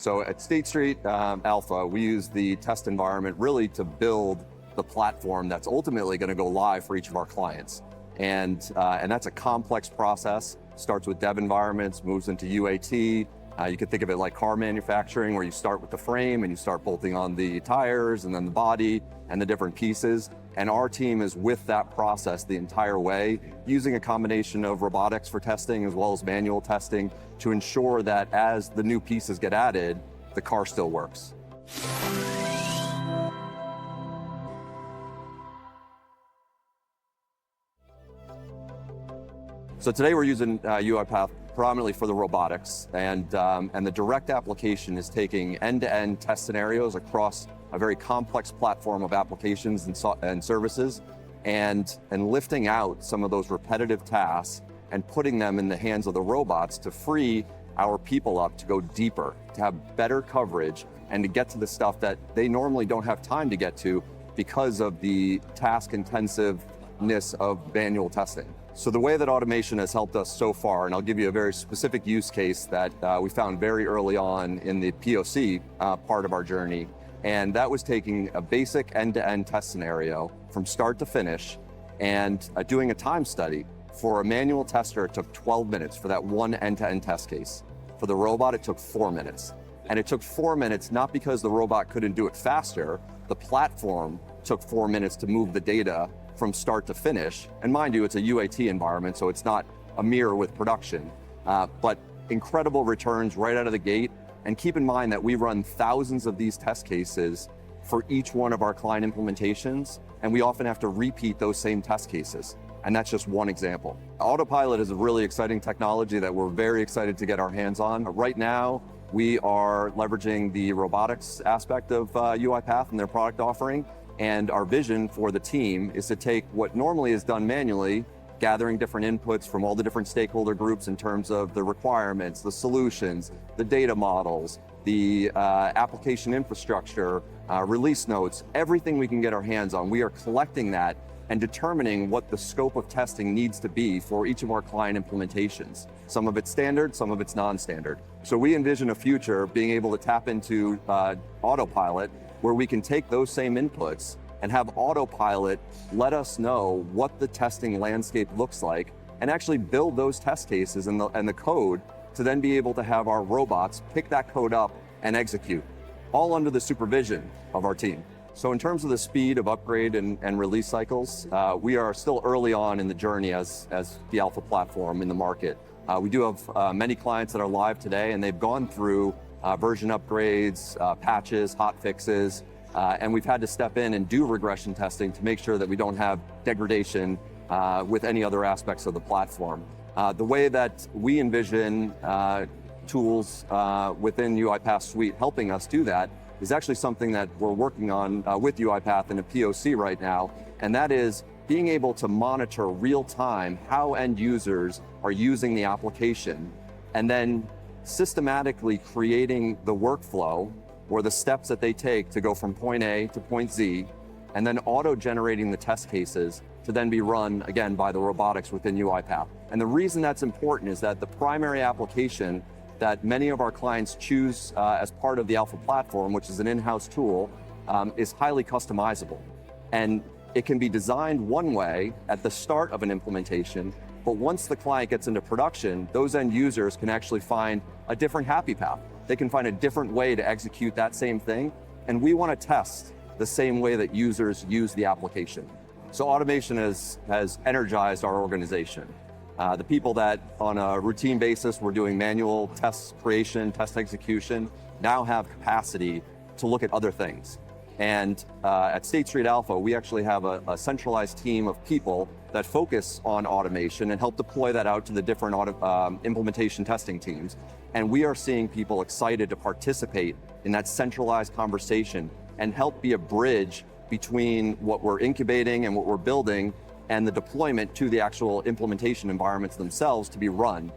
So at State Street Alpha, we use the test environment really to build the platform that's ultimately going to go live for each of our clients. And that's a complex process. Starts with dev environments, moves into UAT. You could think of it like car manufacturing, where you start with the frame and you start bolting on the tires and then the body and the different pieces. And our team is with that process the entire way, using a combination of robotics for testing as well as manual testing to ensure that as the new pieces get added, the car still works. So today we're using UiPath predominantly for the robotics, and the direct application is taking end-to-end test scenarios across a very complex platform of applications and services, and lifting out some of those repetitive tasks and putting them in the hands of the robots to free our people up to go deeper, to have better coverage, and to get to the stuff that they normally don't have time to get to because of the task intensiveness of manual testing. So the way that automation has helped us so far, and I'll give you a very specific use case that we found very early on in the POC part of our journey, and that was taking a basic end-to-end test scenario from start to finish and doing a time study. For a manual tester, it took 12 minutes for that one end-to-end test case. For the robot, it took 4 minutes. And it took 4 minutes not because the robot couldn't do it faster, the platform took 4 minutes to move the data from start to finish. And mind you, it's a UAT environment, so it's not a mirror with production, but incredible returns right out of the gate. And keep in mind that we run thousands of these test cases for each one of our client implementations, and we often have to repeat those same test cases. And that's just one example. Autopilot is a really exciting technology that we're very excited to get our hands on. Right now, we are leveraging the robotics aspect of UiPath and their product offering. And our vision for the team is to take what normally is done manually, gathering different inputs from all the different stakeholder groups in terms of the requirements, the solutions, the data models, the application infrastructure, release notes, everything we can get our hands on. We are collecting that and determining what the scope of testing needs to be for each of our client implementations. Some of it's standard, some of it's non-standard. So we envision a future being able to tap into Autopilot, where we can take those same inputs and have Autopilot let us know what the testing landscape looks like and actually build those test cases and the code to then be able to have our robots pick that code up and execute, all under the supervision of our team. So in terms of the speed of upgrade and release cycles, we are still early on in the journey as the Alpha platform in the market. We do have many clients that are live today, and they've gone through version upgrades, patches, hot fixes, and we've had to step in and do regression testing to make sure that we don't have degradation with any other aspects of the platform. The way that we envision tools within UiPath Suite helping us do that is actually something that we're working on with UiPath in a POC right now, and that is being able to monitor real time how end users are using the application, and then systematically creating the workflow or the steps that they take to go from point A to point Z, and then auto-generating the test cases to then be run again by the robotics within UiPath. And the reason that's important is that the primary application that many of our clients choose as part of the Alpha platform, which is an in-house tool, is highly customizable. And it can be designed one way at the start of an implementation, but once the client gets into production, those end users can actually find a different happy path. They can find a different way to execute that same thing, and we want to test the same way that users use the application. So automation has energized our organization. The people that on a routine basis were doing manual test creation, test execution, now have capacity to look at other things. And at State Street Alpha, we actually have a centralized team of people that focus on automation and help deploy that out to the different implementation testing teams. And we are seeing people excited to participate in that centralized conversation and help be a bridge between what we're incubating and what we're building and the deployment to the actual implementation environments themselves to be run.